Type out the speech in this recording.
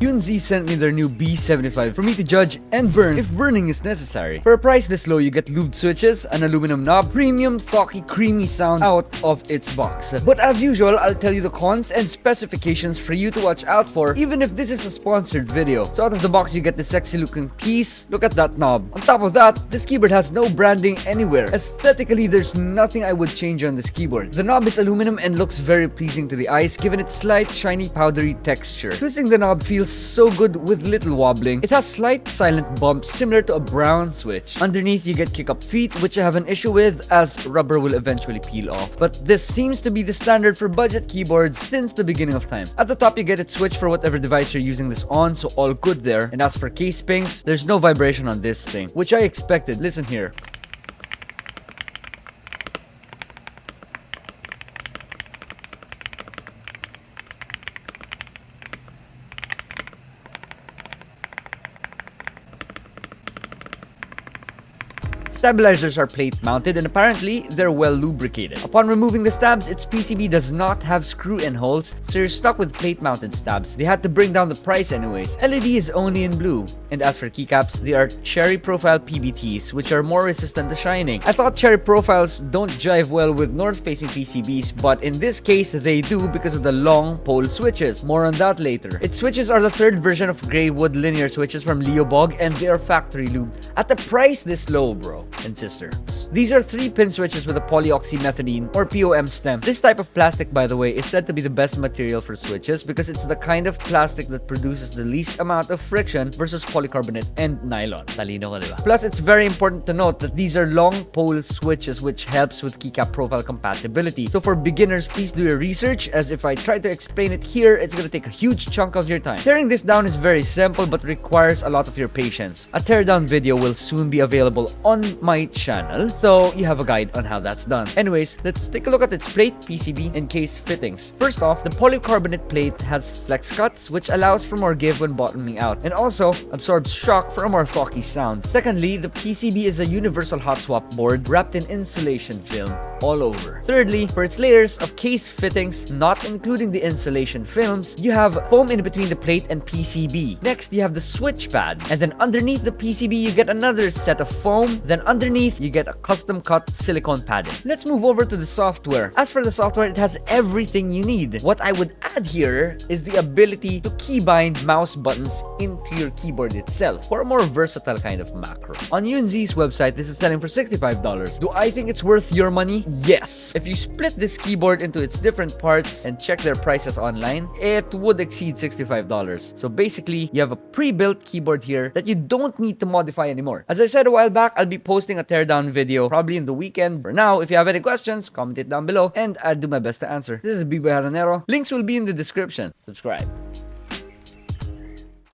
YUNZII sent me their new B75 for me to judge and burn if burning is necessary. For a price this low, you get lubed switches, an aluminum knob, premium, thocky, creamy sound out of its box. But as usual, I'll tell you the cons and specifications for you to watch out for, even if this is a sponsored video. So out of the box, you get this sexy looking piece. Look at that knob. On top of that, this keyboard has no branding anywhere. Aesthetically, there's nothing I would change on this keyboard. The knob is aluminum and looks very pleasing to the eyes given its slight, shiny, powdery texture. Twisting the knob feels so good with little wobbling. It has slight silent bumps similar to a brown switch. Underneath, you get kick-up feet, which I have an issue with as rubber will eventually peel off. But this seems to be the standard for budget keyboards since the beginning of time. At the top, you get it switch for whatever device you're using this on, so all good there. And as for case pings, there's no vibration on this thing, which I expected. Listen here. Stabilizers are plate mounted and apparently they're well lubricated. Upon removing the stabs, its PCB does not have screw-in holes, so you're stuck with plate mounted stabs. They had to bring down the price anyways. LED is only in blue. And as for keycaps, they are cherry profile PBTs, which are more resistant to shining. I thought cherry profiles don't jive well with north-facing PCBs, but in this case they do because of the long pole switches. More on that later. Its switches are the third version of Graywood linear switches from Leobog, and they are factory lubed. At the price this low, bro and sister. These are 3-pin switches with a polyoxymethylene or POM stem. This type of plastic, by the way, is said to be the best material for switches because it's the kind of plastic that produces the least amount of friction versus polycarbonate and nylon. Talino ka, diba? Plus, it's very important to note that these are long pole switches, which helps with keycap profile compatibility. So for beginners, please do your research, as if I try to explain it here, it's gonna take a huge chunk of your time. Tearing this down is very simple but requires a lot of your patience. A teardown video will soon be available on my channel, so you have a guide on how that's done. Anyways, let's take a look at its plate, PCB, and case fittings. First off, the polycarbonate plate has flex cuts, which allows for more give when bottoming out, and also absorbs shock for a more thocky sound. Secondly, the PCB is a universal hot swap board wrapped in insulation film all over. Thirdly, for its layers of case fittings, not including the insulation films, you have foam in between the plate and PCB. Next, you have the switch pad, and then underneath the PCB, you get another set of foam. Then underneath, you get a custom cut silicone padding. Let's move over to the software. As for the software, it has everything you need. What I would add here is the ability to keybind mouse buttons into your keyboard itself for a more versatile kind of macro. On YUNZII's website, this is selling for $65. Do I think it's worth your money? Yes. If you split this keyboard into its different parts and check their prices online, it would exceed $65. So basically, you have a pre-built keyboard here that you don't need to modify anymore. As I said a while back, I'll be posting a teardown video probably in the weekend. For now, if you have any questions, comment it down below and I'll do my best to answer. This is Biboyharanero. Links will be in the description. Subscribe.